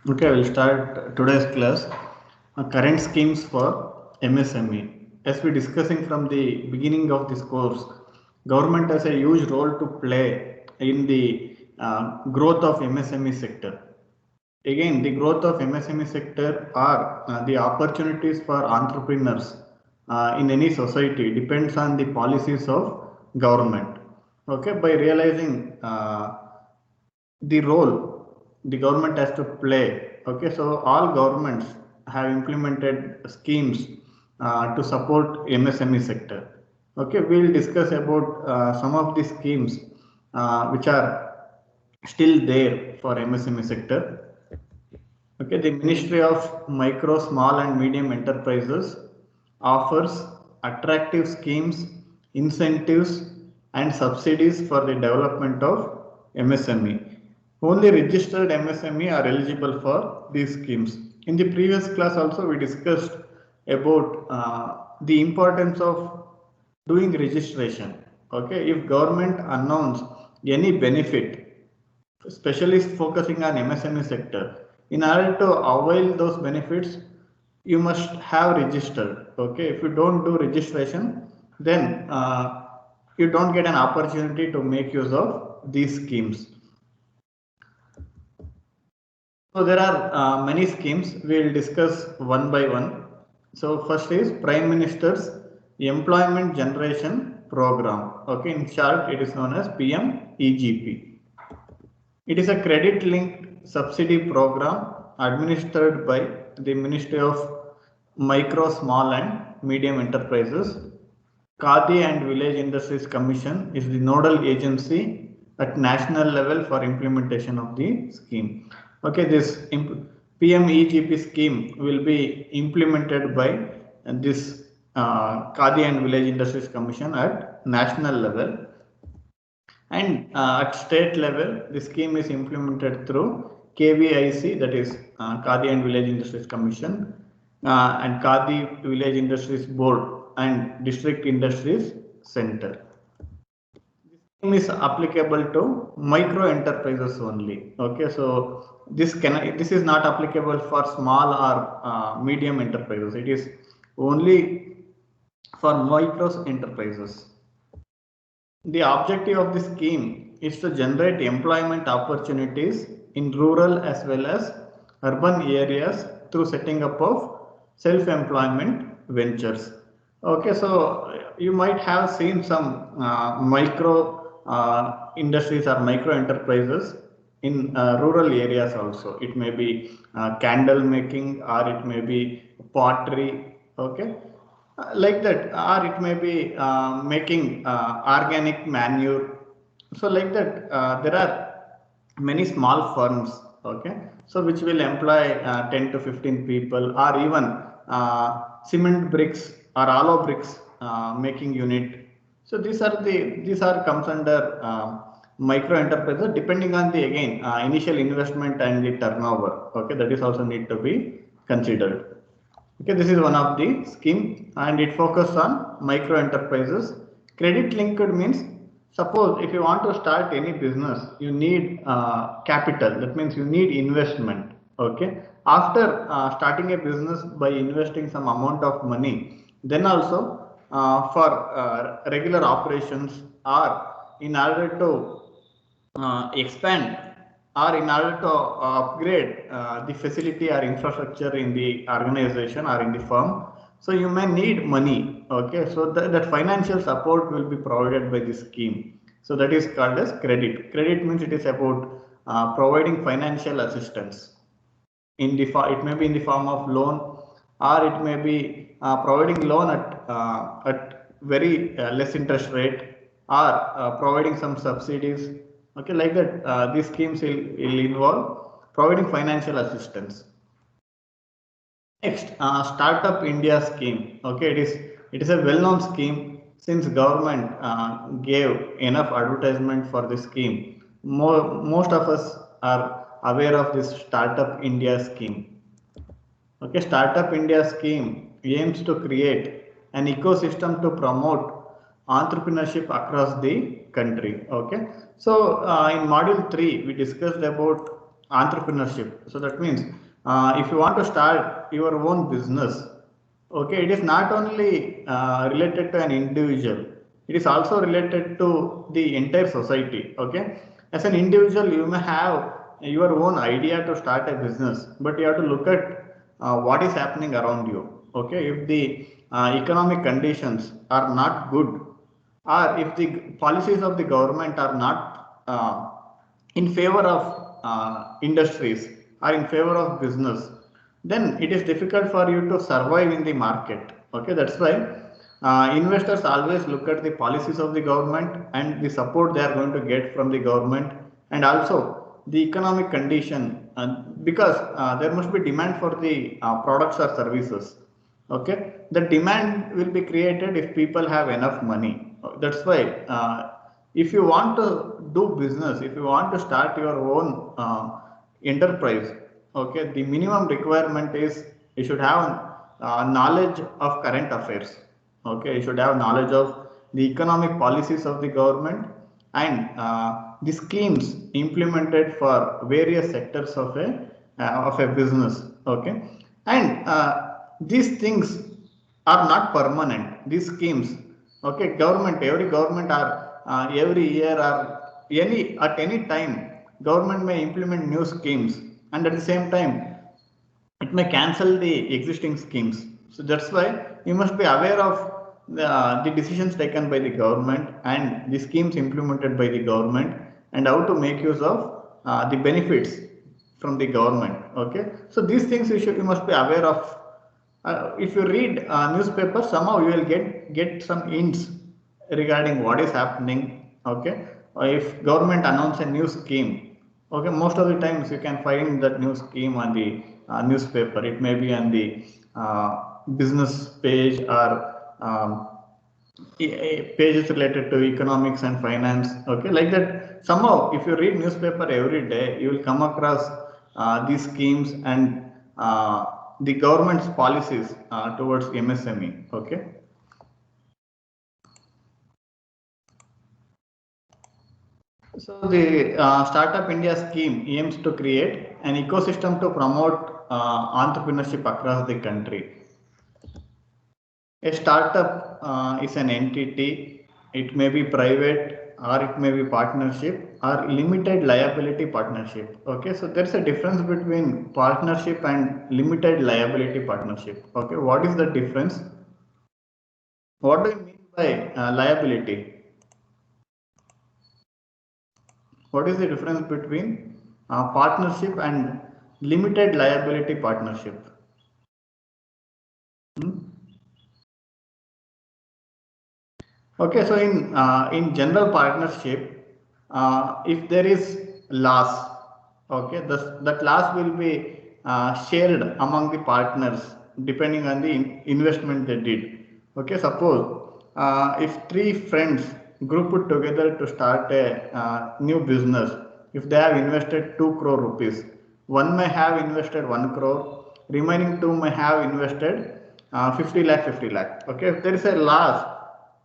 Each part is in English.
Okay, I will start today's class. Current schemes for MSME. As we discussing from the beginning of this course, government has a huge role to play in the growth of MSME sector. Again, the growth of MSME sector are the opportunities for entrepreneurs in any society depends on the policies of government. Okay, by realizing the role the government has to play. Okay, so all governments have implemented schemes to support MSME sector. Okay, we will discuss about some of the schemes which are still there for MSME sector. Okay, the Ministry of Micro, Small and Medium Enterprises offers attractive schemes, incentives and subsidies for the development of MSME. Only registered MSME are eligible for these schemes. In the previous class also we discussed about the importance of doing registration. Okay, if government announce any benefit, specialist focusing on MSME sector. In order to avail those benefits, you must have registered. Okay, if you don't do registration, then you don't get an opportunity to make use of these schemes. So there are many schemes. We will discuss one by one. So first is Prime Minister's Employment Generation Program. Okay, in short, it is known as PMEGP. It is a credit-linked subsidy program administered by the Ministry of Micro, Small and Medium Enterprises. Khadi and Village Industries Commission is the nodal agency at national level for implementation of the scheme. Okay, this PMEGP scheme will be implemented by this Khadi and Village Industries Commission at national level. And at state level, the scheme is implemented through KVIC, that is Khadi and Village Industries Commission, and Khadi Village Industries Board and District Industries Center. This scheme is applicable to micro enterprises only. Okay, so this is not applicable for small or medium enterprises. It is only for micro enterprises. The objective of this scheme is to generate employment opportunities in rural as well as urban areas through setting up of self-employment ventures. Okay, so you might have seen some micro industries or micro enterprises in rural areas also. It may be candle making or it may be pottery. Okay, like that, or it may be making organic manure. So like that, there are many small firms. Okay, so which will employ 10 to 15 people, or even cement bricks or hollow bricks making unit. So these are comes under micro enterprises, depending on the again initial investment and the turnover. Okay, that is also need to be considered. Okay, this is one of the scheme and it focuses on micro enterprises. Credit linked means, suppose if you want to start any business, you need capital. That means you need investment. Okay, after starting a business by investing some amount of money, then also for regular operations or in order to expand or in order to upgrade the facility or infrastructure in the organization or in the firm, so you may need money. Okay, so that financial support will be provided by this scheme. So that is called as credit means it is about providing financial assistance in the it may be in the form of loan, or it may be providing loan at very less interest rate, or providing some subsidies. Okay, like that, these schemes will involve providing financial assistance. Next, Startup India scheme. Okay, it is a well-known scheme since government gave enough advertisement for this scheme. Most of us are aware of this Startup India scheme. Okay, Startup India scheme aims to create an ecosystem to promote entrepreneurship across the country. Okay, so in module 3 we discussed about entrepreneurship. So that means if you want to start your own business, okay, it is not only related to an individual, it is also related to the entire society. Okay, as an individual, you may have your own idea to start a business, but you have to look at what is happening around you. Okay, if the economic conditions are not good, or if the policies of the government are not in favor of industries or in favor of business, then it is difficult for you to survive in the market. Okay, that's why investors always look at the policies of the government and the support they are going to get from the government, and also the economic condition, because there must be demand for the products or services. Okay, the demand will be created if people have enough money. That's why if you want to do business, if you want to start your own enterprise, okay, the minimum requirement is you should have knowledge of current affairs. Okay, you should have knowledge of the economic policies of the government, and the schemes implemented for various sectors of a business. Okay, and these things are not permanent. These schemes, okay, every government are every year or any time, government may implement new schemes, and at the same time it may cancel the existing schemes. So that's why you must be aware of the decisions taken by the government and the schemes implemented by the government, and how to make use of the benefits from the government. Okay, so these things you must be aware of. If you read newspaper, somehow you will get some hints regarding what is happening. Okay, if government announce a new scheme, okay, most of the times you can find that new scheme on the newspaper. It may be on the business page, or pages related to economics and finance. Okay, like that, somehow if you read newspaper every day, you will come across these schemes and the government's policies towards MSME. Okay, so the Startup India scheme aims to create an ecosystem to promote entrepreneurship across the country. A startup is an entity. It may be private, or it may be partnership, or limited liability partnership. Okay, so there's a difference between partnership and limited liability partnership. Okay, what is the difference? What do you mean by liability? What is the difference between partnership and limited liability partnership? Hmm? Okay, so in general partnership, if there is loss, okay, that loss will be shared among the partners depending on the investment they did. Okay, suppose if three friends grouped together to start a new business, if they have invested 2 crore rupees, one may have invested 1 crore, remaining two may have invested 50 lakh 50 lakh. Okay, if there is a loss,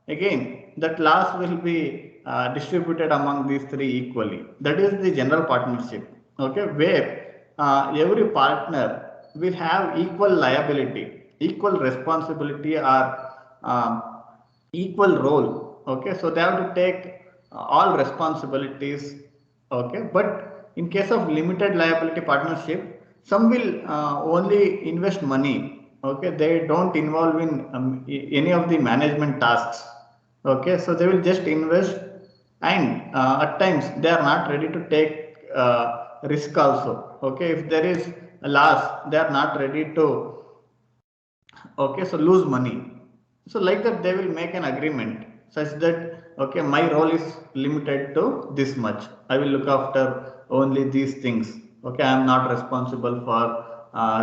again, that loss will be distributed among these three equally. That is the general partnership. Okay, where every partner will have equal liability, equal responsibility, or equal role. Okay, so they have to take all responsibilities. Okay, but in case of limited liability partnership, some will only invest money. Okay, they don't involve in any of the management tasks. Okay, so they will just invest, and at times they are not ready to take risk also. Okay, if there is a loss, they are not ready to, okay, so lose money. So like that, they will make an agreement such that, okay, my role is limited to this much, I will look after only these things. Okay, I am not responsible for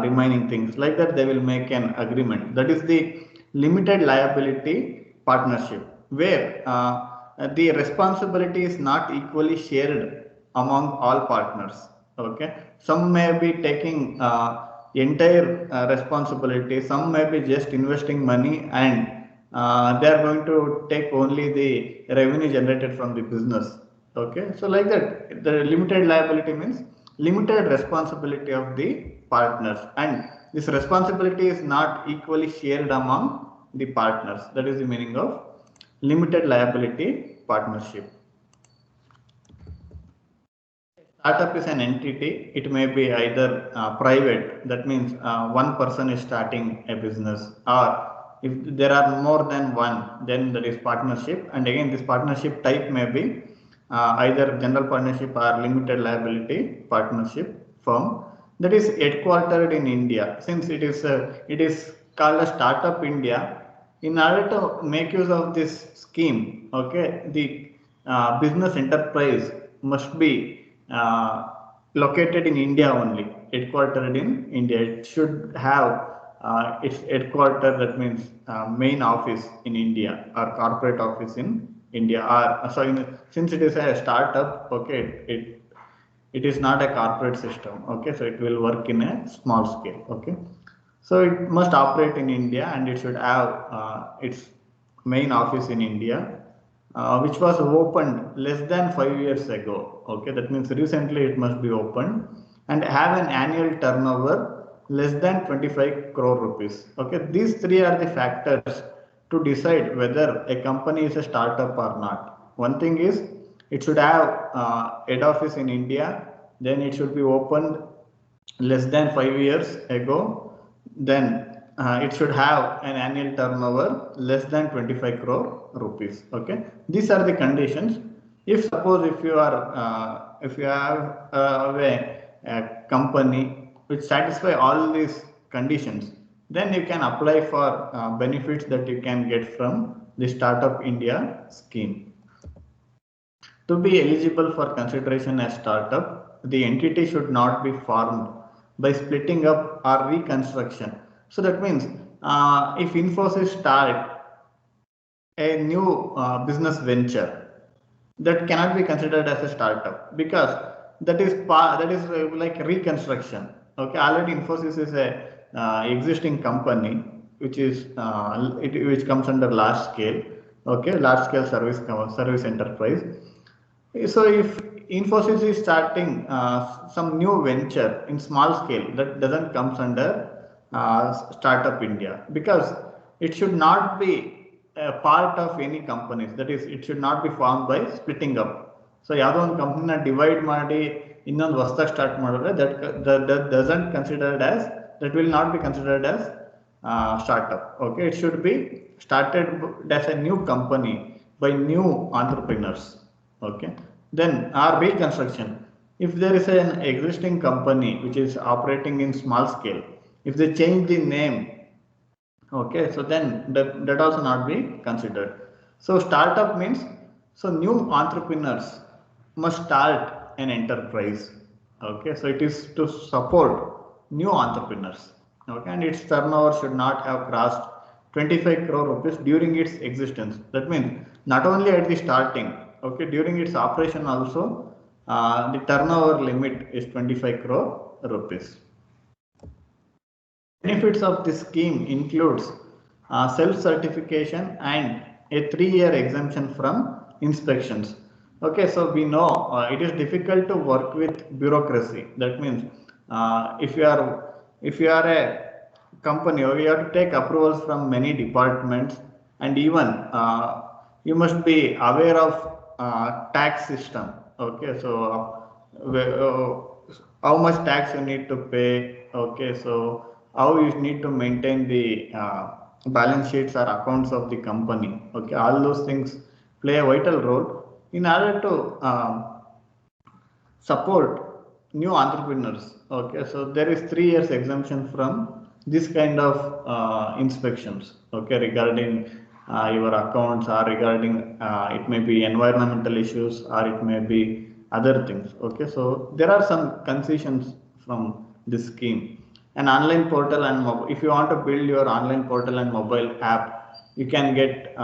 remaining things. Like that, they will make an agreement. That is the limited liability partnership, where the responsibility is not equally shared among all partners. Okay, some may be taking entire responsibility, some may be just investing money, and they are going to take only the revenue generated from the business. Okay, so like that, the limited liability means limited responsibility of the partners, and this responsibility is not equally shared among the partners. That is the meaning of limited liability partnership. Startup is an entity. It may be either private, that means one person is starting a business, or if there are more than one, then that is partnership. And again, this partnership type may be either general partnership or limited liability partnership firm that is headquartered in India. Since it is called a startup India, in order to make use of this scheme, okay, the business enterprise must be located in India only, headquartered in India. It should have its headquarter, that means main office in India or corporate office in India. Or since it is a startup, okay, it is not a corporate system. Okay, so it will work in a small scale. Okay, so it must operate in India, and it should have its main office in India, which was opened less than 5 years ago. Okay, that means recently it must be opened, and have an annual turnover less than 25 crore rupees. Okay, these three are the factors to decide whether a company is a startup or not. One thing is it should have head office in India, then it should be opened less than 5 years ago, then it should have an annual turnover less than 25 crore rupees. Okay, these are the conditions. If suppose if you have a company which satisfy all these conditions, then you can apply for benefits that you can get from the Startup India scheme. To be eligible for consideration as startup, the entity should not be formed by splitting up or reconstruction. So that means if Infosys start a new business venture, that cannot be considered as a startup, because that is like reconstruction. Okay, already Infosys is a existing company which is which comes under large scale. Okay, large scale service enterprise. So if Infosys is starting some new venture in small scale, that doesn't comes under Startup India, because it should not be a part of any companies. That is, it should not be formed by splitting up. So ಯಾವುದೋ ಒಂದು ಕಂಪ್ನಿನ divide ಮಾಡಿ ಇನ್ನೊಂದು ಹೊಸದಾಗಿ start ಮಾಡಿದ್ರೆ that doesn't considered as, that will not be considered as startup. Okay, it should be started as a new company by new entrepreneurs. Okay, then our reconstruction, if there is an existing company which is operating in small scale, if they change the name, okay, so then that also not be considered. So startup means, so new entrepreneurs must start an enterprise. Okay, so it is to support new entrepreneurs. Okay, and its turnover should not have crossed 25 crore rupees during its existence. That means not only at the starting, okay, during its operation also the turnover limit is 25 crore rupees. Benefits of this scheme includes self-certification and a 3-year exemption from inspections. Okay, so we know it is difficult to work with bureaucracy. That means if you are a company, or you have to take approvals from many departments, and even you must be aware of tax system. Okay, so how much tax you need to pay. Okay, so how you need to maintain the balance sheets or accounts of the company. Okay, all those things play a vital role in order to support new entrepreneurs. Okay, so there is 3 years exemption from this kind of inspections. Okay, regarding your accounts, or regarding it may be environmental issues, or it may be other things. Okay, so there are some concessions from this scheme. An online portal and if you want to build your online portal and mobile app, you can get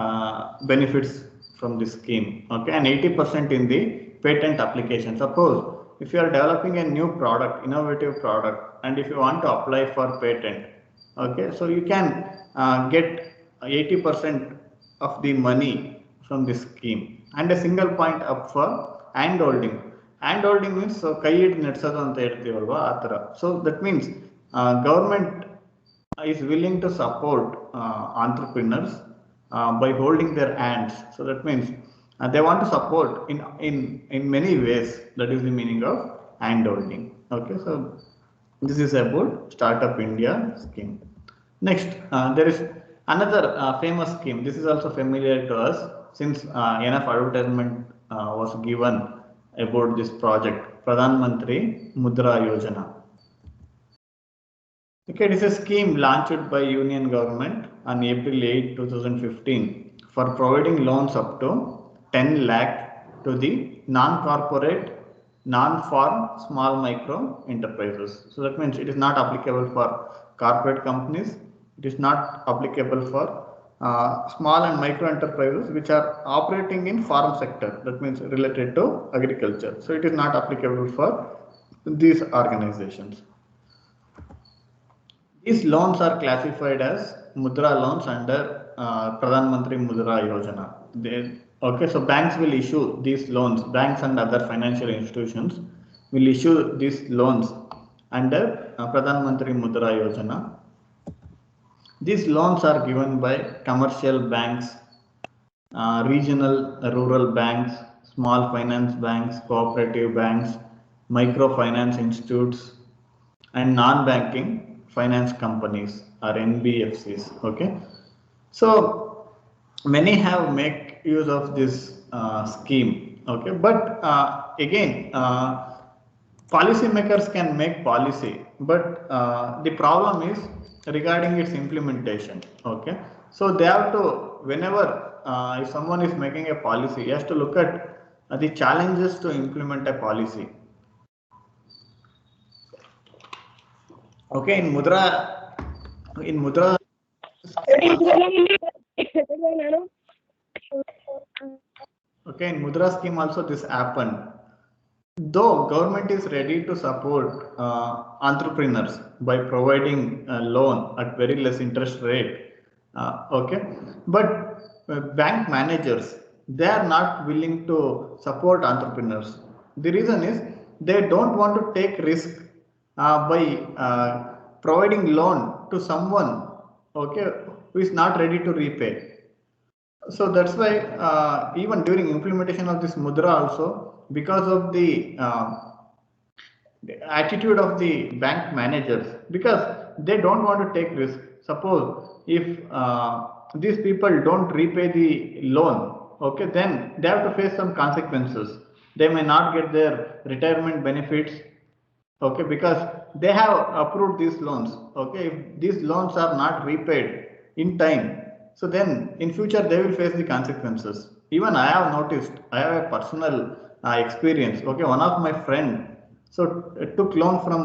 benefits from this scheme. Okay, and 80% in the patent application. Suppose if you are developing a new product, innovative product, and if you want to apply for patent, okay, so you can get 80% of the money from this scheme, and a single point up for hand holding. hand holding means so ಕೈ ಹಿಡಿದು ನಡೆಸೋದು ಅಂತ ಹೇಳ್ತೀವಲ್ವಾ ಆ ಥರ. So that means government is willing to support entrepreneurs by holding their hands. So that means they want to support in many ways. That is the meaning of hand holding. Okay, so this is about Startup India scheme. Next, there is another famous scheme. This is also familiar to us since enough advertisement was given about this project, Pradhan Mantri Mudra Yojana. Okay, it is a scheme launched by Union Government on April 8, 2015 for providing loans up to 10 lakh to the non-corporate, non-farm, small micro enterprises. So that means it is not applicable for corporate companies. It is not applicable for small and micro enterprises which are operating in farm sector. That means related to agriculture. So it is not applicable for these organizations. These loans are classified as Mudra loans under Pradhan Mantri Mudra Yojana. Okay, so banks will issue these loans. Banks and other financial institutions will issue these loans under Pradhan Mantri Mudra Yojana. These loans are given by commercial banks, regional rural banks, small finance banks, cooperative banks, microfinance institutes, and non-banking finance companies or NBFCs. Okay, so many have make use of this scheme. Okay, but again, policy makers can make policy, but the problem is regarding its implementation. Okay, so they have to, whenever if someone is making a policy, he has to look at the challenges to implement a policy. Okay, in Mudra okay, in Mudra scheme also this happened. Though government is ready to support entrepreneurs by providing a loan at very less interest rate, okay, but bank managers, they are not willing to support entrepreneurs. The reason is they don't want to take risk by providing loan to someone, okay, who is not ready to repay. So that's why even during implementation of this Mudra also, because of the attitude of the bank managers, because they don't want to take risk. Suppose if these people don't repay the loan, okay, then they have to face some consequences. They may not get their retirement benefits, okay, because they have approved these loans. Okay, if these loans are not repaid in time, so then in future they will face the consequences. Even I have noticed, I have a personal experience. Okay, one of my friend so took loan from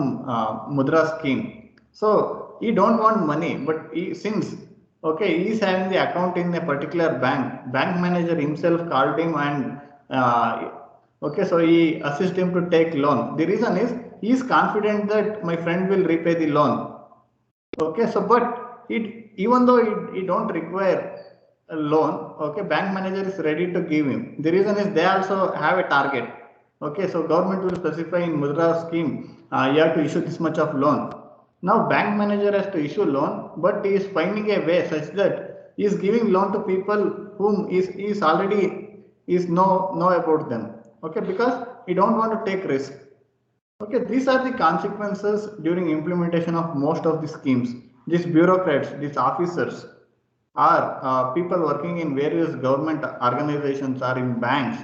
Mudra scheme. So he don't want money, but since okay, he is having the account in a particular bank manager himself called him and okay, so he assist him to take loan. The reason is he is confident that my friend will repay the loan. Okay, so but even though he don't require a loan, okay, bank manager is ready to give him. The reason is they also have a target. Okay, so government will specify in Mudra scheme, you have to issue this much of loan. Now bank manager has to issue loan, but he is finding a way such that he is giving loan to people whom is already know about them. Okay, because he don't want to take risk. Okay, these are the consequences during implementation of most of the schemes. These bureaucrats, these officers are people working in various government organizations or in banks.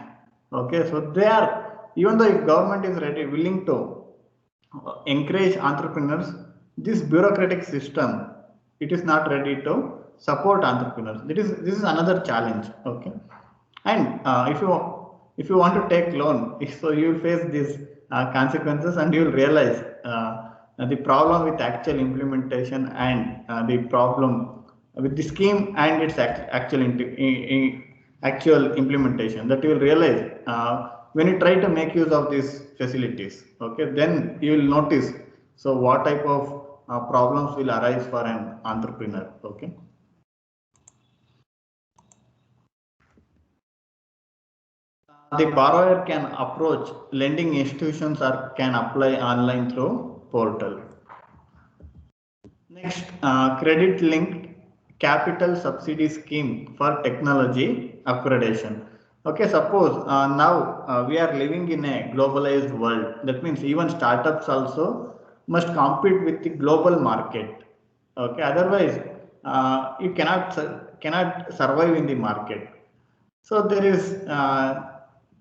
Okay, so they are, even though if government is ready, willing to encourage entrepreneurs, this bureaucratic system, it is not ready to support entrepreneurs. This is another challenge. Okay, and if you want to take loan, so you will face these consequences, and you will realize the problem with actual implementation and the problem with the scheme and its actual implementation, that you will realize when you try to make use of these facilities. Okay, then you will notice so what type of problems will arise for an entrepreneur. Okay, the borrower can approach lending institutions or can apply online through portal. Next, credit linked capital subsidy scheme for technology upgradation. Okay, suppose now we are living in a globalized world. That means even startups also must compete with the global market. Okay, otherwise you cannot survive in the market. So there is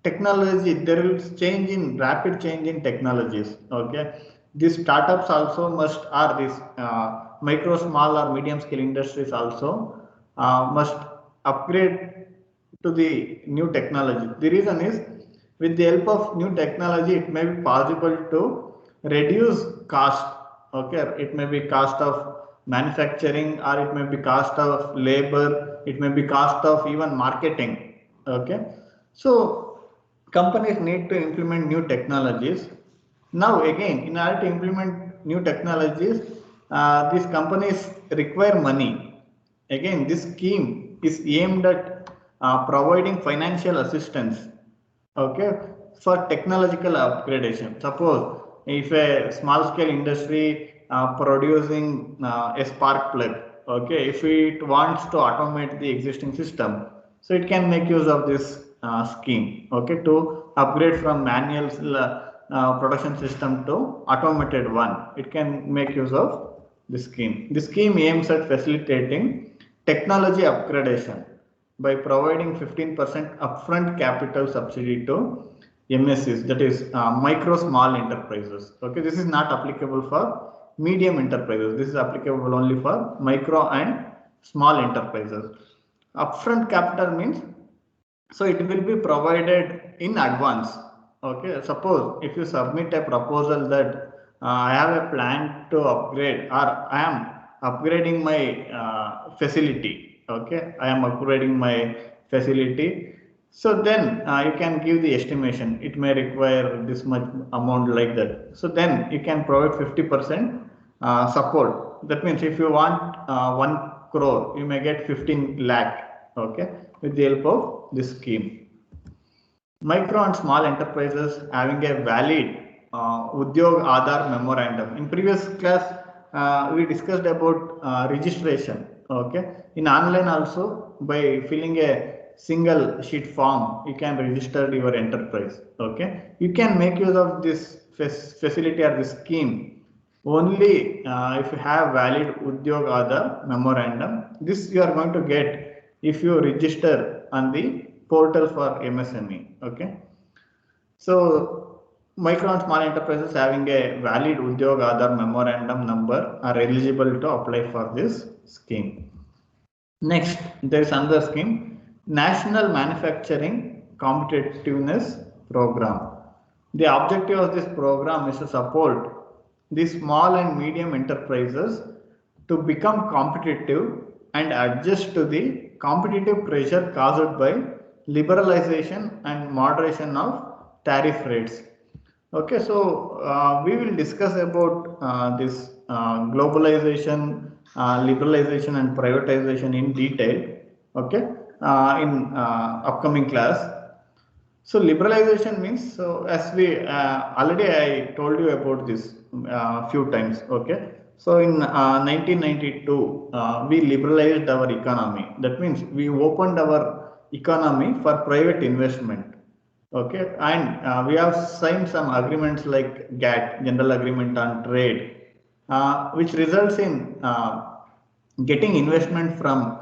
technology, there is change in rapid change in technologies. Okay, these startups also must, or these micro, small, or medium scale industries also must upgrade to the new technology. The reason is, with the help of new technology, it may be possible to reduce cost. Okay, it may be cost of manufacturing, or it may be cost of labor, it may be cost of even marketing. Okay, so companies need to implement new technologies. Now again, in order to implement new technologies, these companies require money. Again, this scheme is aimed at providing financial assistance, okay, for technological upgradation. Suppose if a small scale industry producing a spark plug, okay, if it wants to automate the existing system, so it can make use of this scheme, okay, to upgrade from manual production system to automated one. It can make use of the scheme. The scheme aims at facilitating technology upgradation by providing 15% upfront capital subsidy to MSEs, that is micro small enterprises. Okay, this is not applicable for medium enterprises. This is applicable only for micro and small enterprises. Upfront capital means, so it will be provided in advance. Okay, suppose if you submit a proposal that I have a plan to upgrade, or I am upgrading my facility. Okay, I am upgrading my facility. So then you can give the estimation. It may require this much amount, like that. So then you can provide 50% support. That means if you want 1 crore, you may get 15 lakh. Okay, with the help of this scheme. Micro and small enterprises having a valid Udyog Aadhar memorandum. In previous class, we discussed about registration. Okay, in online also, by filling a single sheet form, you can register your enterprise. Okay, you can make use of this facility or this scheme only if you have valid Udyog Aadhar memorandum. This you are going to get if you register on the portal for MSME. Okay, so micro and small enterprises having a valid Udyog Aadhar memorandum number are eligible to apply for this scheme. Next, there is another scheme, National Manufacturing Competitiveness Program. The objective of this program is to support the small and medium enterprises to become competitive and adjust to the competitive pressure caused by liberalization and moderation of tariff rates. Okay, so we will discuss about this globalization, liberalization and privatization in detail, okay, in upcoming class. So liberalization means, so as we already I told you about this few times. Okay, so in 1992 we liberalized our economy. That means we opened our economy for private investment. Okay, and we have signed some agreements like GATT, General Agreement on Trade, which results in getting investment from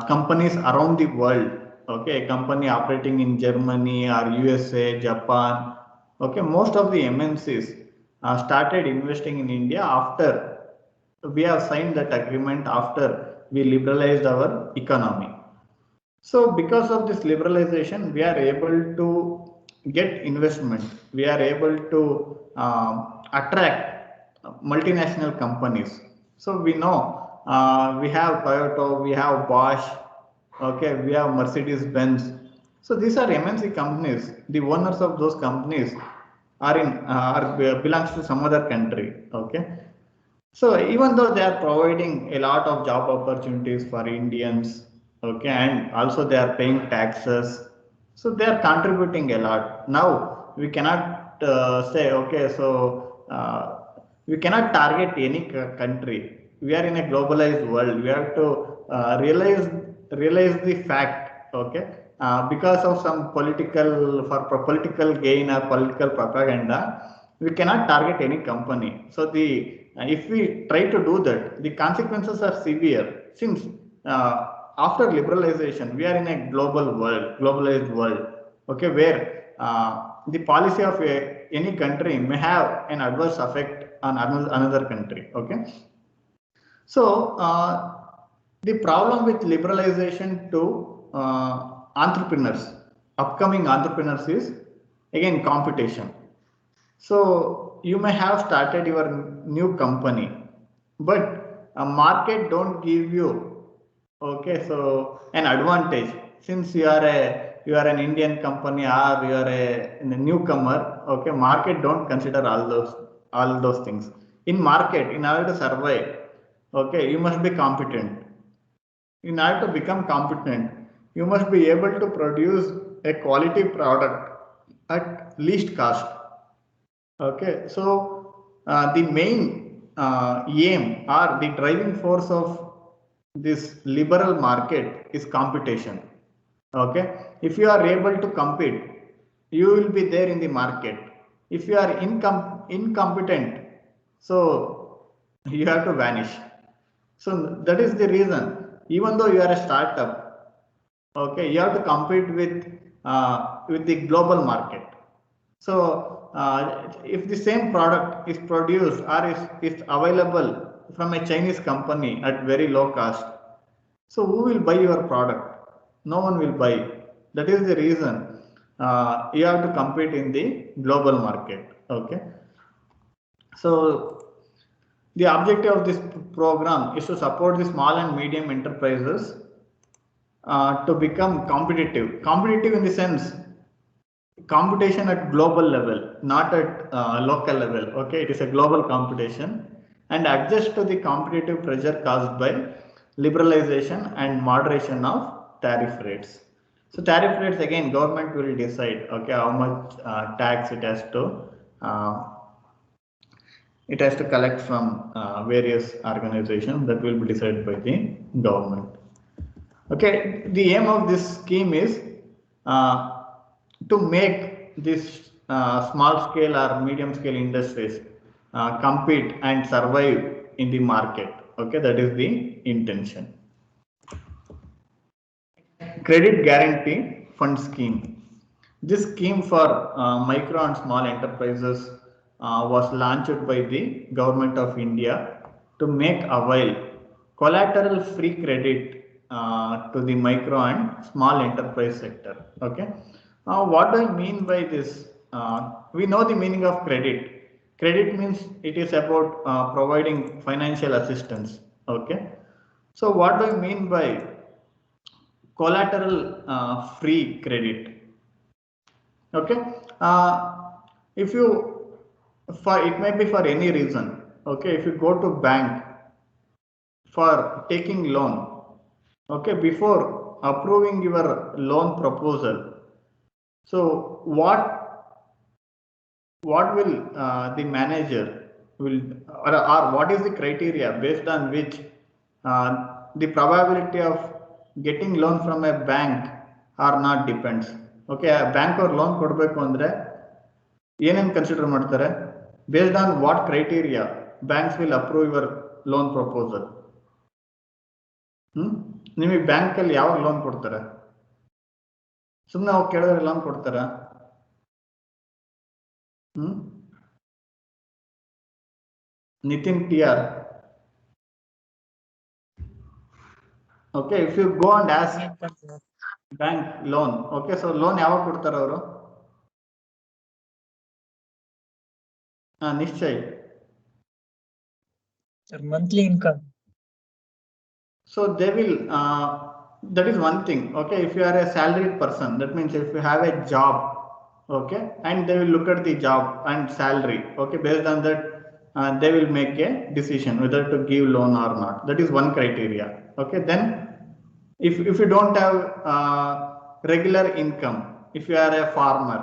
companies around the world. Okay, a company operating in Germany or USA, Japan. Okay, most of the MNCs started investing in India after we have signed that agreement, after we liberalized our economy. So because of this liberalization, we are able to get investment. We are able to attract multinational companies. So we know we have Toyota, we have Bosch, okay, we have Mercedes Benz. So these are MNC companies. The owners of those companies are belongs to some other country. Okay. So even though they are providing a lot of job opportunities for Indians, okay, and also they are paying taxes, So they are contributing a lot. Now we cannot say, okay, so we cannot target any country. We are in a globalized world. We have to realize the fact. Okay, because of some political gain or political propaganda, we cannot target any company. So the if we try to do that, the consequences are severe. Since after liberalization, we are in a globalized world. Okay, where the policy of any country may have an adverse effect on another country. Okay, so the problem with liberalization to entrepreneurs, upcoming entrepreneurs, is again competition. So you may have started your new company, but a market don't give you, okay, so an advantage since you are an Indian company or you are a newcomer. Okay, market don't consider all those things. In market, in order to survive, okay, you must be competent. In order to become competent, you must be able to produce a quality product at least cost. Okay, so the main aim or the driving force of this liberal market is competition. Okay, if you are able to compete, you will be there in the market. If you are incompetent, so you have to vanish. So that is the reason. Even though you are a startup, okay, you have to compete with the global market. So if the same product is produced or is available from a Chinese company at very low cost, so who will buy your product? No one will buy. That is the reason you have to compete in the global market. Okay. So the objective of this program is to support the small and medium enterprises to become competitive. Competitive in the sense competition at global level, not at local level. Okay, it is a global competition and adjust to the competitive pressure caused by liberalization and moderation of tariff rates. So tariff rates, again, government will decide, okay, how much tax uh, it has to collect from various organizations. That will be decided by the government. Okay, the aim of this scheme is uh, to make this small scale or medium scale industries compete and survive in the market. Okay, that is the intention. Credit Guarantee Fund Scheme. This scheme for micro and small enterprises was launched by the Government of India to make avail collateral free credit to the micro and small enterprise sector. Okay. What do I mean by this? We know the meaning of credit. Credit means it is about providing financial assistance. Okay. So what do I mean by collateral free credit? Okay, if you for it may be for any reason. Okay, if you go to bank for taking loan, okay, before approving your loan proposal, so what will the manager will or what is the criteria based on which the probability of getting loan from a bank or not depends. Okay, a bank or loan ಕೊಡಬೇಕು ಅಂದ್ರೆ ಏನೇನು consider ಮಾಡ್ತಾರೆ, based on what criteria banks will approve your loan proposal? ನಿಮಗೆ bank ಅಲ್ಲಿ ಯಾವಾಗ loan ಕೊಡ್ತಾರೆ? ಸುಮ್ಮನೆ ಅವಾಗ ಕೇಳಿದ್ರೆ ಲೋನ್ ಕೊಡ್ತಾರ? Nitin TR. Okay, if you go and ask bank loan, okay, so loan ಯಾವಾಗ ಕೊಡ್ತಾರೆ ಅವರು? Nishchay. Monthly income. So they will that is one thing. Okay, if you are a salaried person, that means if you have a job, okay, and they will look at the job and salary. Okay, based on that they will make a decision whether to give loan or not. That is one criteria. Okay, then if you don't have regular income, if you are a farmer.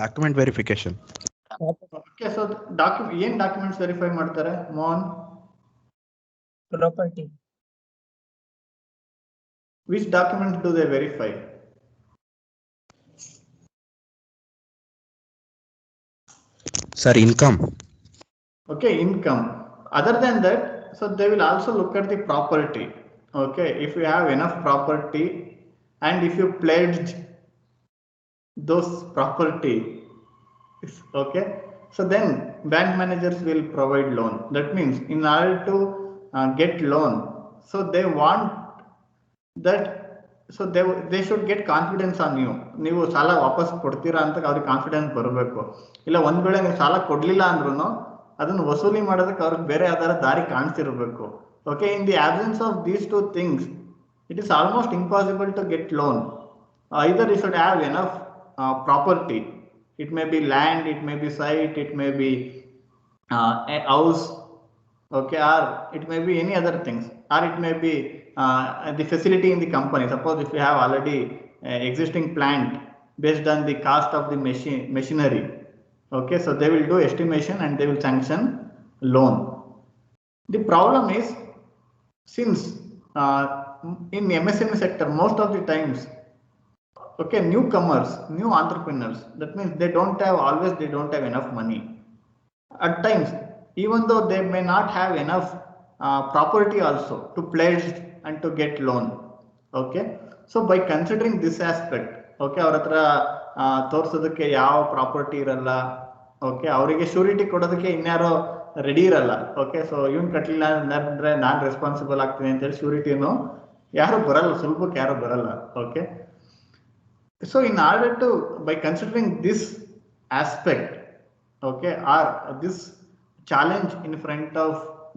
Document verification. Okay, so ಏನ್ documents verify ಮಾಡ್ತಾರೆ Mohan? Property. Which documents do they verify? Sir, income. Okay, income. Other than that, so they will also look at the property. Okay, if you have enough property and if you pledged those property, okay, so then bank managers will provide loan. That means in order to get loan, so they want that, so they should get confidence on you. ನೀವು ಸಾಲ ವಾಪಸ್ ಕೊಡ್ತೀರಾ ಅಂತ ಅವ್ರಿಗೆ confidence ಬರಬೇಕು. ಇಲ್ಲ ಒಂದ್ ವೇಳೆ ನೀವು ಸಾಲ ಕೊಡ್ಲಿಲ್ಲ ಅಂದ್ರೂ ಅದನ್ನು ವಸೂಲಿ ಮಾಡೋದಕ್ಕೆ ಅವ್ರಿಗೆ ಬೇರೆ ಯಾವ್ದಾರ ದಾರಿ ಕಾಣಿಸಿರ್ಬೇಕು. Okay, in the absence of these two things, it is almost impossible to get loan. Either you should have enough property. It may be land, it may be site, it may be a house, okay, or it may be any other things, or it may be the facility in the company. Suppose if you have already existing plant based on the cost of the machinery, okay, so they will do estimation and they will sanction loan. The problem is, since in MSME sector most of the times, okay, newcomers, new entrepreneurs, that means they don't have enough money. At times, even though they may not have enough property also to pledge and to get loan. Okay, so by considering this aspect, okay, ಅವ್ರ ಹತ್ರ ತೋರ್ಸೋದಕ್ಕೆ ಯಾವ property ಇರಲ್ಲ, okay, ಅವರಿಗೆ surety ಕೊಡೋದಕ್ಕೆ ಇನ್ಯಾರೋ ready ಇರಲ್ಲ. Okay, so ಇವನ್ ಕಟ್ಟಲಿಲ್ಲ ಅಂದ್ರೆ ನಾನ್ ರೆಸ್ಪಾನ್ಸಿಬಲ್ ಆಗ್ತೀನಿ ಅಂತೇಳಿ ಶ್ಯೂರಿಟಿನು ಯಾರು ಬರಲ್ಲ, ಸುಲಭಕ್ಕೆ ಯಾರು ಬರಲ್ಲ. Okay, so in order to, by considering this aspect, okay, or this challenge in front of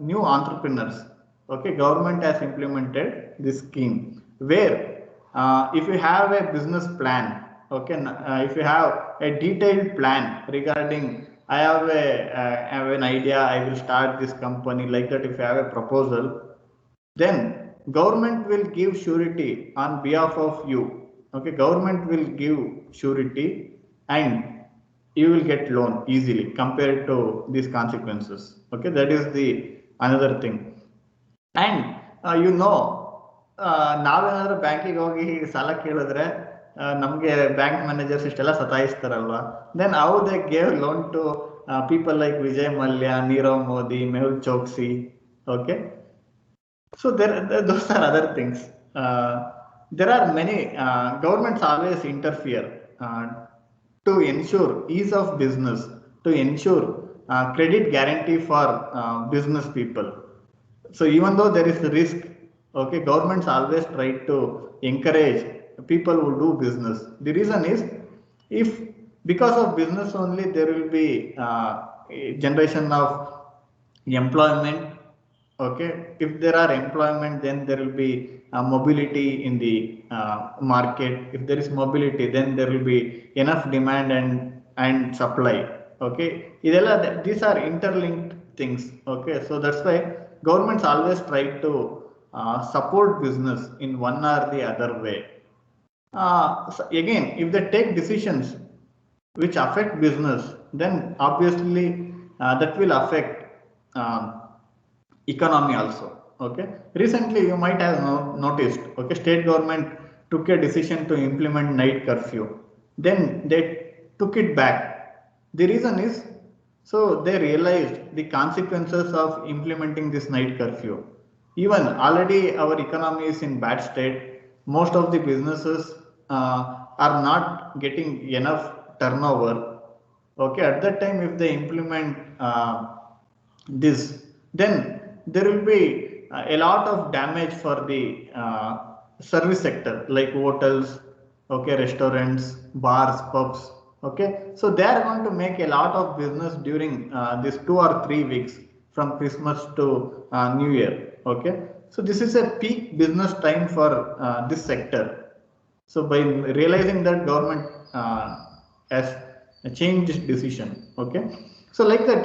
new entrepreneurs, okay, government has implemented this scheme where if you have a business plan, okay, if you have a detailed plan regarding I have an idea, I will start this company, like that, if you have a proposal, then government will give surety on behalf of you. Okay, government will give surety and you will get loan easily compared to these consequences. Okay, that is the another thing. And you know, ನಾವೇನಾದ್ರೂ ಬ್ಯಾಂಕಿಗೆ ಹೋಗಿ ಸಾಲ ಕೇಳಿದ್ರೆ ನಮಗೆ bank managers ಇಷ್ಟೆಲ್ಲ ಸತಾಯಿಸ್ತಾರಲ್ವಾ. Then how they gave loan to people like Vijay Mallya, Nirav Modi, Mehul Choksi. Okay, so those are other things. There are many governments always interfere to ensure ease of business, to ensure credit guarantee for business people. So even though there is risk, okay, governments always try to encourage people who do business. The reason is, if because of business only there will be generation of employment. Okay, if there are employment, then there will be mobility in the market. If there is mobility, then there will be enough demand and supply. Okay, these are interlinked things. Okay, so that's why governments always try to support business in one or the other way. So again, if they take decisions which affect business, then obviously that will affect economy also. Okay, recently you might have noticed, okay, state government took a decision to implement night curfew, then they took it back. The reason is, so they realized the consequences of implementing this night curfew. Even already our economy is in bad state, most of the businesses are not getting enough turnover. Okay, at that time if they implement this, then there will be a lot of damage for the service sector, like hotels, okay, restaurants, bars, pubs. Okay, so they are going to make a lot of business during this 2 or 3 weeks from Christmas to New Year. Okay, so this is a peak business time for this sector. So by realizing that, government has changed this decision. Okay, so like that,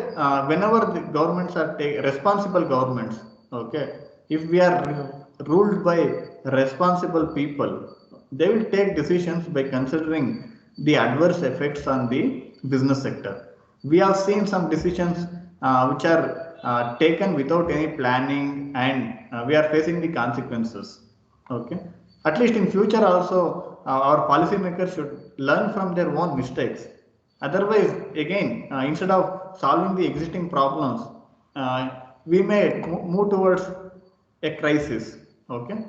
whenever the governments are responsible governments, okay, If we are ruled by responsible people, they will take decisions by considering the adverse effects on the business sector. We have seen some decisions which are taken without any planning, and we are facing the consequences. Okay, at least in future also our policymakers should learn from their own mistakes. Otherwise, again, instead of solving the existing problems, uh, we may move towards a crisis. Okay.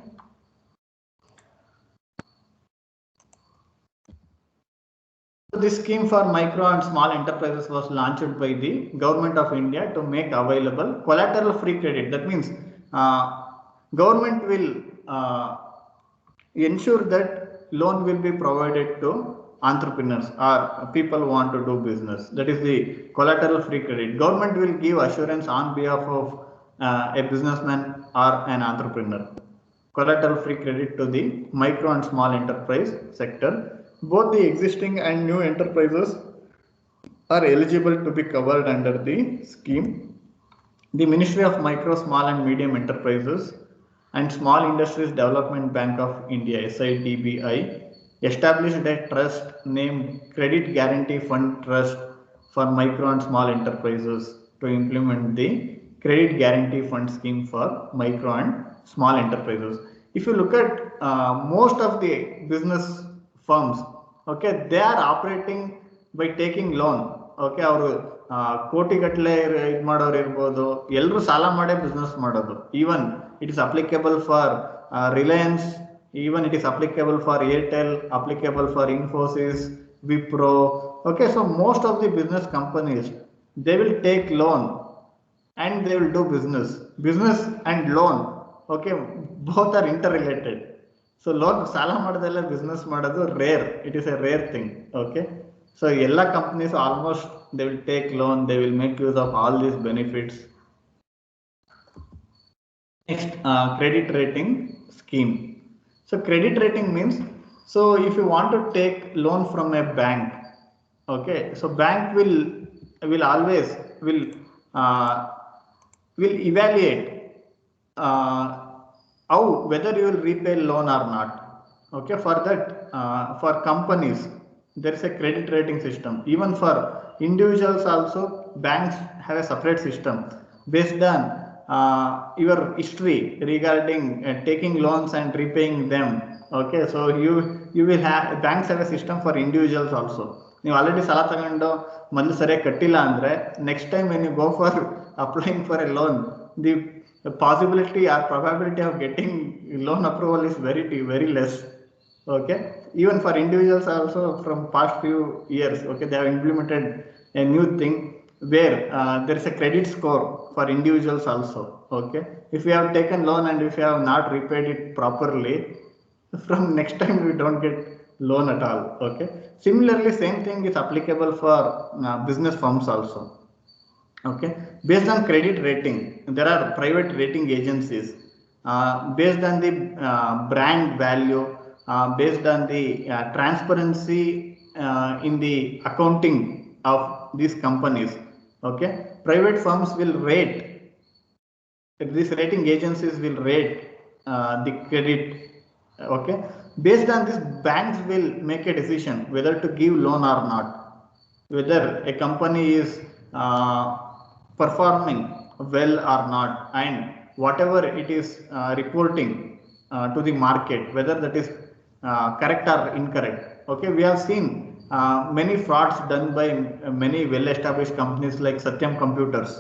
This scheme for micro and small enterprises was launched by the Government of India to make available collateral free credit. That means government will ensure that loan will be provided to entrepreneurs or people who want to do business. That is the collateral free credit. Government will give assurance on behalf of a businessman or an entrepreneur. Collateral free credit to the micro and small enterprise sector. Both the existing and new enterprises are eligible to be covered under the scheme. The Ministry of Micro, Small and Medium Enterprises and Small Industries Development Bank of India (SIDBI) established a trust named Credit Guarantee Fund Trust for Micro and Small Enterprises to implement the Credit Guarantee Fund scheme for micro and small enterprises. If you look at most of the business firms, okay, they are operating by taking loan. Okay, ಅವರು ಕೋಟಿಗಟ್ಟಲೆ ಇದು ಮಾಡೋರು ಇರ್ಬೋದು, ಎಲ್ಲರೂ ಸಾಲ ಮಾಡೇ business ಮಾಡೋದು. Even it is applicable for Reliance, even it is applicable for Airtel, applicable for Infosys, Wipro. Okay, so most of the business companies, they will take loan and they will do business. Business and loan, okay, both are interrelated. So loan ಸಾಲ ಮಾಡೋದೆಲ್ಲ business ಮಾಡೋದು rare. It is a rare thing. Okay, so ಎಲ್ಲ companies almost they will take loan, they will make use of all these benefits. Next, credit rating scheme. So credit rating means, so if you want to take loan from a bank, okay, so bank will always uh, will evaluate how whether you will repay loan or not. Okay, for that for companies there is a credit rating system. Even for individuals also, banks have a separate system based on your history regarding taking loans and repaying them. Okay, so you will have, banks have a system for individuals also. ನೀವು already ಸಾಲ ತಗೊಂಡು ಮೊದಲು ಸರಿಯಾಗಿ ಕಟ್ಟಿಲ್ಲ ಅಂದ್ರೆ next time when you go for applying for a loan, the possibility or probability of getting loan approval is very less. Okay, even for individuals also, from past few years, okay, they have implemented a new thing where there is a credit score for individuals also. Okay, if you have taken loan and if you have not repaid it properly, from next time you don't get loan at all. Okay, similarly same thing is applicable for business firms also. Okay, based on credit rating, there are private rating agencies based on the brand value, based on the transparency in the accounting of these companies. Okay, private firms will rate, these rating agencies will rate the credit. Okay, based on this, banks will make a decision whether to give loan or not, whether a company is performing well or not, and whatever it is reporting to the market, whether that is correct or incorrect. Okay, we have seen many frauds done by many well established companies like Satyam Computers.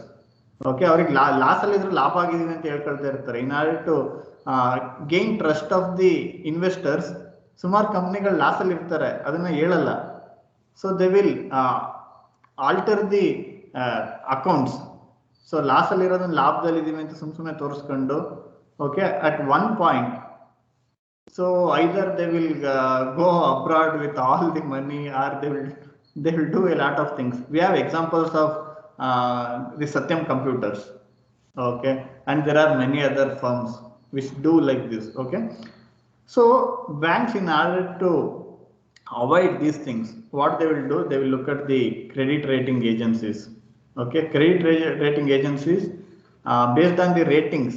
Okay, ಅವ್ರಿಗೆ loss ಅಲ್ಲಿ ಇದ್ರೆ ಲಾಭ ಆಗಿದೆ ಅಂತ ಹೇಳ್ಕೊಳ್ತಾ ಇರ್ತಾರೆ. In order to gain trust of the investors, ಸುಮಾರು ಕಂಪ್ನಿಗಳು ಲಾಸ್ ಅಲ್ಲಿ ಇರ್ತಾರೆ, ಅದನ್ನ ಹೇಳಲ್ಲ. So they will alter the accounts. So loss ಅಲ್ಲಿ ಇರೋದನ್ನ ಲಾಭದಲ್ಲಿ ಇದೀವಿ ಅಂತ ಸುಮ್ಮನೆ ತೋರಿಸ್ಕೊಂಡು, okay, at one point, so either they will go abroad with all the money, or they will do a lot of things. We have examples of the Satyam Computers. Okay, and there are many other firms which do like this. Okay, so banks, in order to avoid these things, what they will do, they will look at the credit rating agencies. Okay, credit rating agencies, based on the ratings,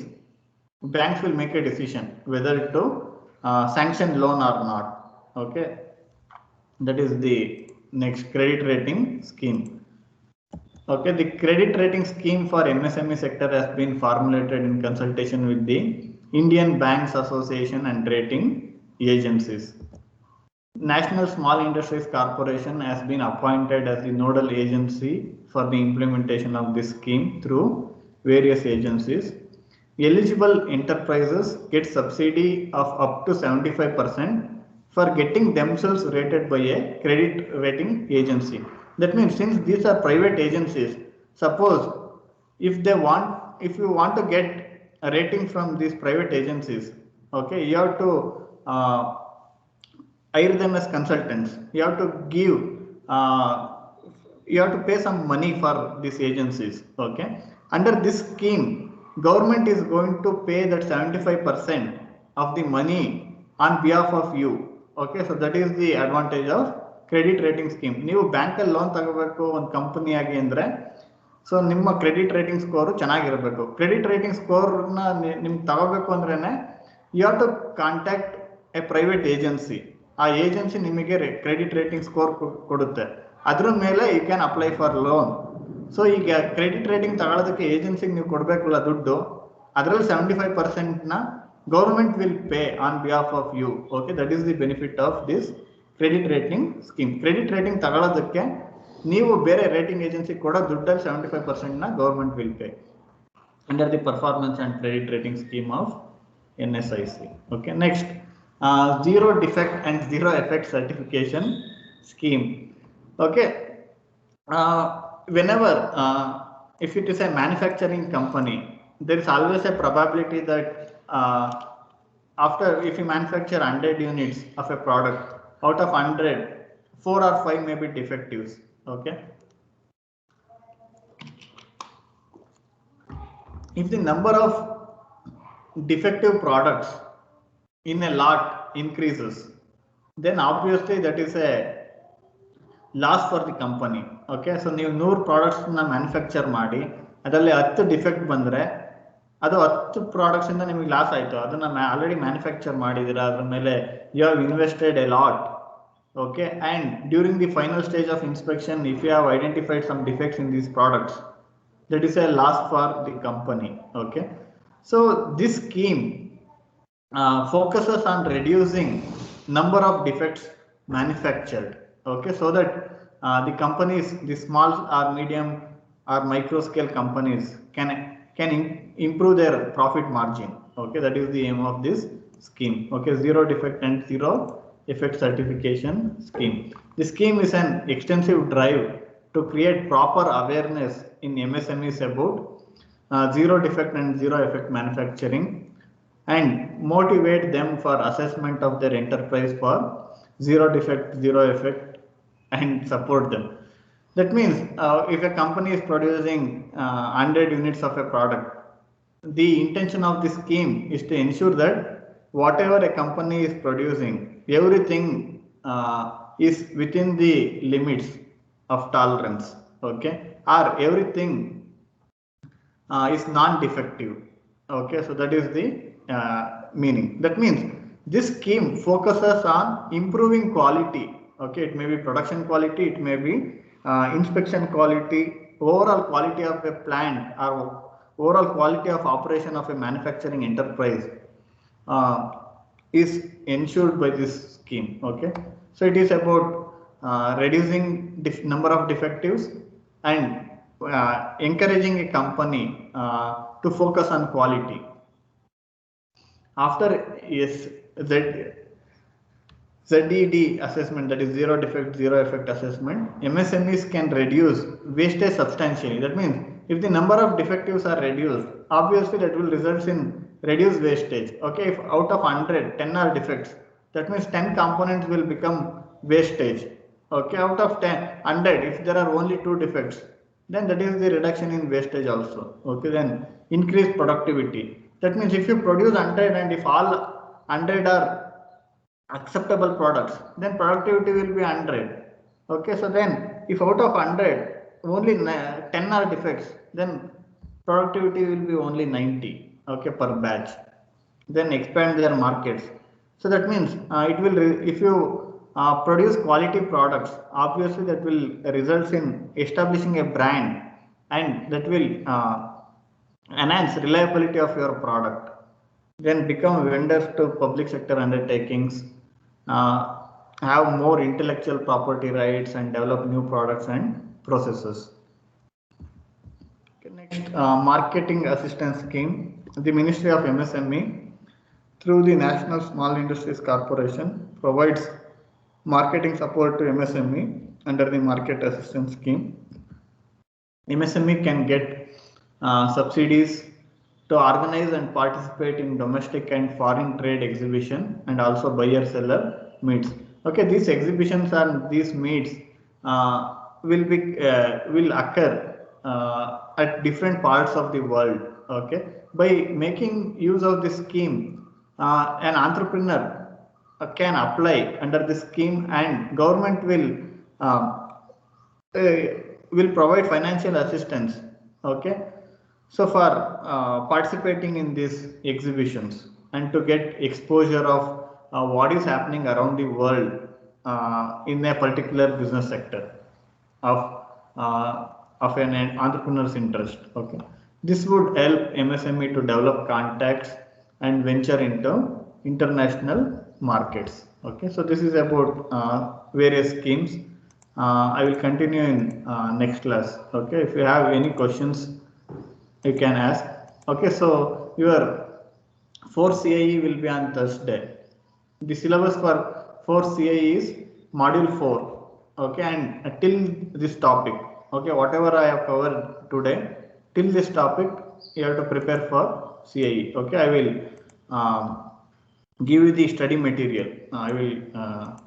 banks will make a decision whether to sanction loan or not. Okay, that is the next credit rating scheme. Okay, the credit rating scheme for MSME sector has been formulated in consultation with the Indian Banks Association and rating agencies. National Small Industries Corporation has been appointed as the nodal agency for the implementation of this scheme through various agencies. Eligible enterprises get subsidy of up to 75% for getting themselves rated by a credit rating agency. That means since these are private agencies, suppose if you want to get a rating from these private agencies, okay, you have to hire them as consultants. You have to give you have to pay some money for these agencies. Okay, under this scheme government is going to pay that 75% of the money on behalf of you. Okay, so that is the advantage of credit rating scheme. ನೀವು ಬ್ಯಾಂಕಲ್ಲಿ loan ತಗೋಬೇಕು ಒಂದು company ಆಗಿ ಅಂದ್ರೆ so ನಿಮ್ಮ credit rating score ಚೆನ್ನಾಗಿರಬೇಕು. Credit rating ಸ್ಕೋರ್ನ ನಿಮ್ಗೆ ತಗೋಬೇಕು ಅಂದ್ರೇನೆ you have to contact a private agency. ಆ ಏಜೆನ್ಸಿ ನಿಮಗೆ ಕ್ರೆಡಿಟ್ ರೇಟಿಂಗ್ ಸ್ಕೋರ್ ಕೊಡುತ್ತೆ, ಅದ್ರ ಮೇಲೆ you can apply for loan. So ಈಗ ಕ್ರೆಡಿಟ್ ರೇಟಿಂಗ್ ತಗೊಳ್ಳೋದಕ್ಕೆ ಏಜೆನ್ಸಿಗೆ ನೀವು ಕೊಡಬೇಕಲ್ಲ ದುಡ್ಡು, ಅದರಲ್ಲಿ 75%ನ government will pay on behalf of you. Okay, that is the benefit of this credit rating scheme. Credit rating ತಗೊಳ್ಳೋದಕ್ಕೆ ನೀವು ಬೇರೆ ರೇಟಿಂಗ್ ಏಜೆನ್ಸಿ ಕೊಡೋ ದುಡ್ಡಲ್ಲಿ 75%ನ government will pay under the performance and credit rating scheme of NSIC. Okay, next, zero defect and zero effect certification scheme. Okay, whenever if it is a manufacturing company, there is always a probability that after if you manufacture 100 units of a product, out of 100 4 or 5 may be defectives. Okay, if the number of defective products in a lot increases, then obviously that is a loss for the company. Okay, so ನೀವು 100 products ನ manufacture ಮಾಡಿ ಅದರಲ್ಲಿ 10 defect ಬಂದ್ರೆ ಅದು 10 products ಇಂದ ನಿಮಗೆ loss ಆಯ್ತು. ಅದನ್ನ ಆಲ್ರೆಡಿ ಮ್ಯಾನುಫ್ಯಾಕ್ಚರ್ ಮಾಡಿದಿರಾ, ಅದ್ರ ಮೇಲೆ you have invested a lot. Okay, and during the final stage of inspection, if you have identified some defects in these products, that is a loss for the company. Okay, so this scheme focuses on reducing number of defects manufactured. Okay, so that the companies, the small or medium or micro scale companies can improve their profit margin. Okay, that is the aim of this scheme. Okay, zero defect and zero effect certification scheme. This scheme is an extensive drive to create proper awareness in MSMEs about zero defect and zero effect manufacturing and motivate them for assessment of their enterprise for zero defect, zero effect and support them. That means if a company is producing 100 units of a product, the intention of this scheme is to ensure that whatever a company is producing, everything is within the limits of tolerance. Okay, or everything is non-defective. Okay, so that is the meaning. That means this scheme focuses on improving quality. Okay, it may be production quality, it may be inspection quality, overall quality of a plant or overall quality of operation of a manufacturing enterprise is ensured by this scheme. Okay, so it is about reducing number of defectives and encouraging a company to focus on quality. After ZED assessment, that is zero defect, zero effect assessment, MSMEs can reduce wastage substantially. That means if the number of defectives are reduced, obviously that will result in reduced wastage. Okay, if out of 100, 10 are defects, that means 10 components will become wastage. Okay, out of 100, if there are only 2 defects, then that is the reduction in wastage also. Okay, then increased productivity. That means if you produce 100 and if all 100 are acceptable products, then productivity will be 100. Okay, so then if out of 100 only 10 are defects, then productivity will be only 90. Okay, per batch. then expand their markets. So that means it will if you produce quality products, obviously that will results in establishing a brand, and that will enhance reliability of your product. Then become vendors to public sector undertakings, uh, have more intellectual property rights, and develop new products and processes. Okay, next, marketing assistance scheme. The Ministry of MSME through the National Small Industries Corporation provides marketing support to MSME under the market assistance scheme. MSME can get subsidies to organize and participate in domestic and foreign trade exhibition and also buyer seller meets. Okay, these exhibitions and these meets will occur at different parts of the world. Okay, by making use of this scheme, an entrepreneur can apply under this scheme, and government um, uh, will provide financial assistance. Okay, so for participating in these exhibitions and to get exposure of what is happening around the world in a particular business sector of uh, of an entrepreneur's interest. Okay, this would help MSME to develop contacts and venture into international markets. Okay, so this is about various schemes. I will continue in next class. Okay, if you have any questions, you can ask. Okay, so your 4 CIE will be on Thursday. The syllabus for 4 CIE is module 4. Okay, and till this topic. Okay, whatever I have covered today, till this topic, you have to prepare for CIE. Okay, I will give you the study material. I will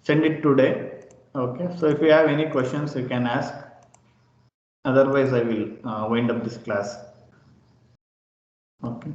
send it today. Okay, so if you have any questions, you can ask. Otherwise, I will wind up this class. Okay.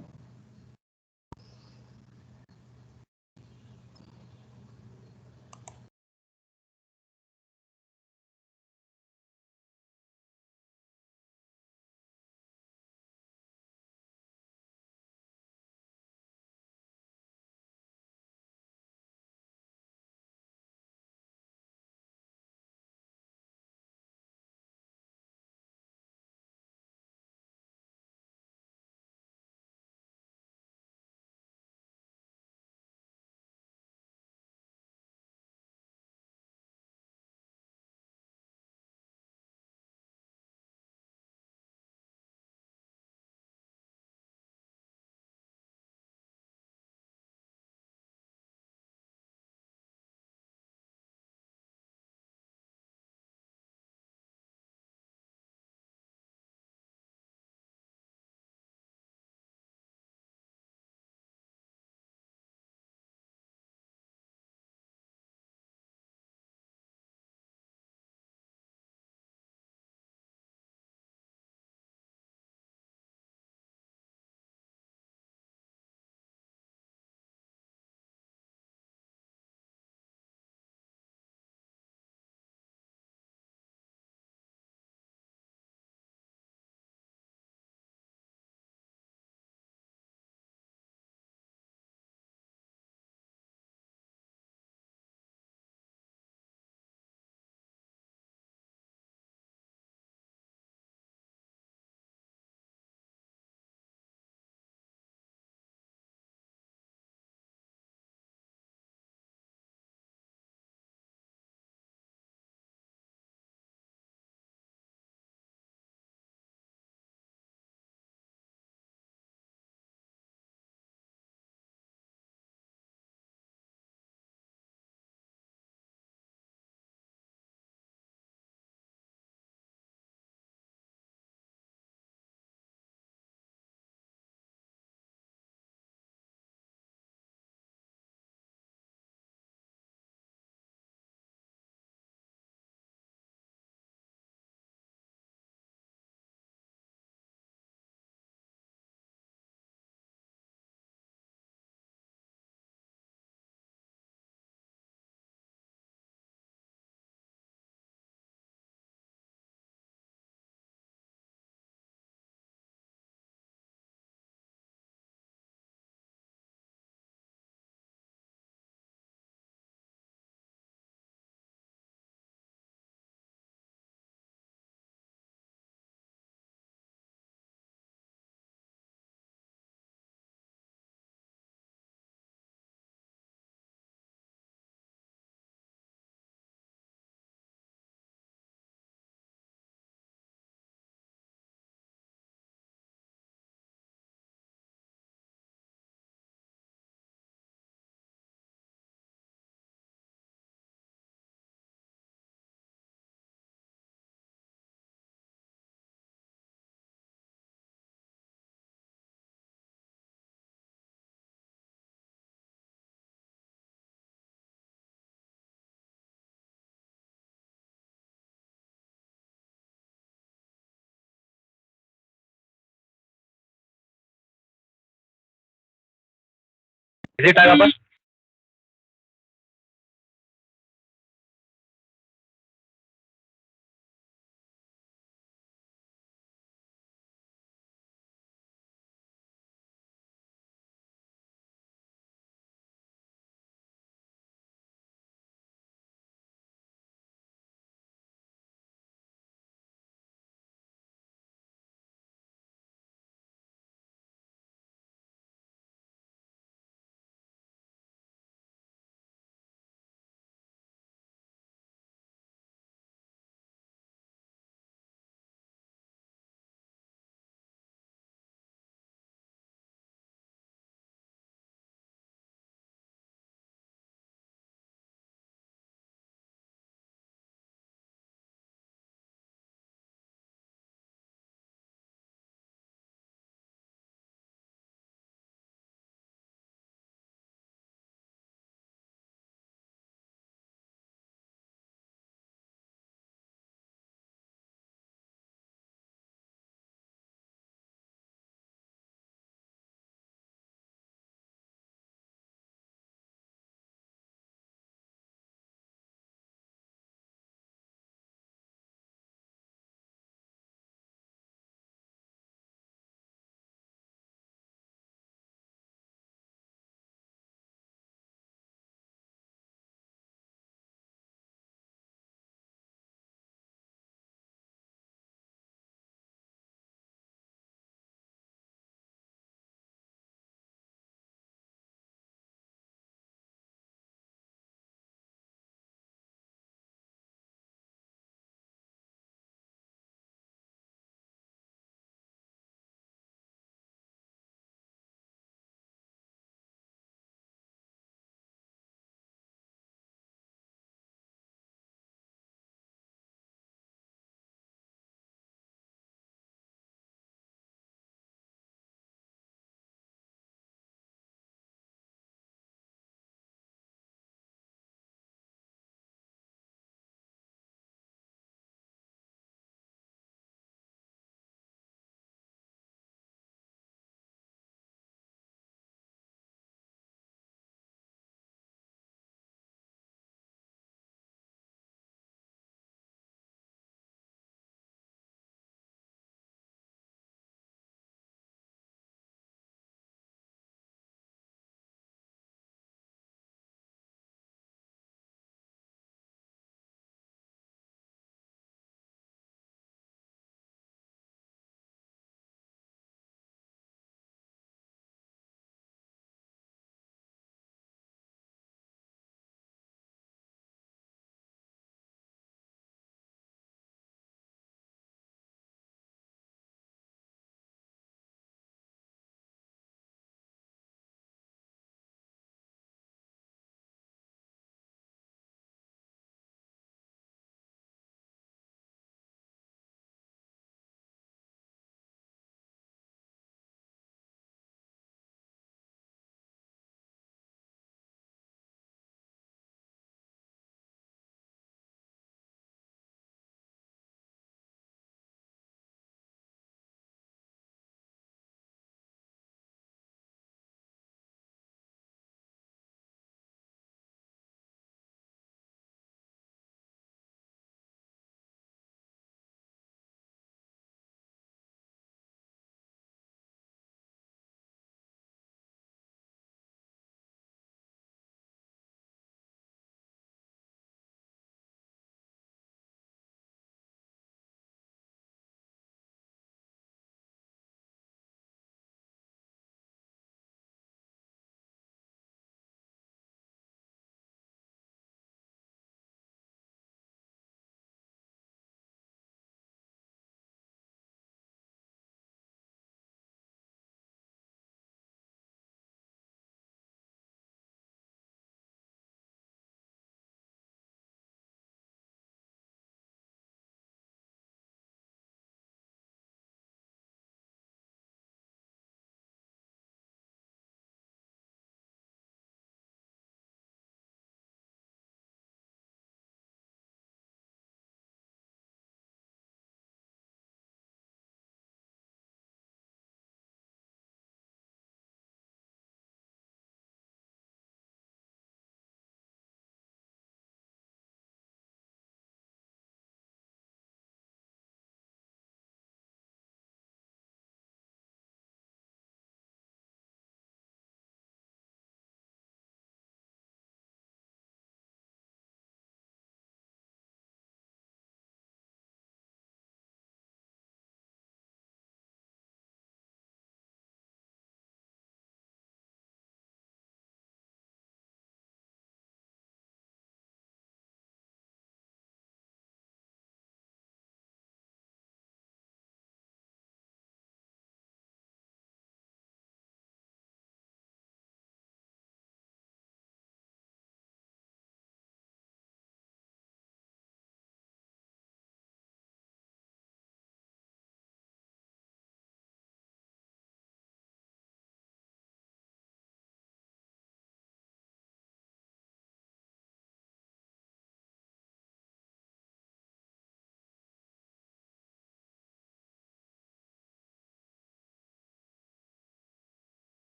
Is it Agapa?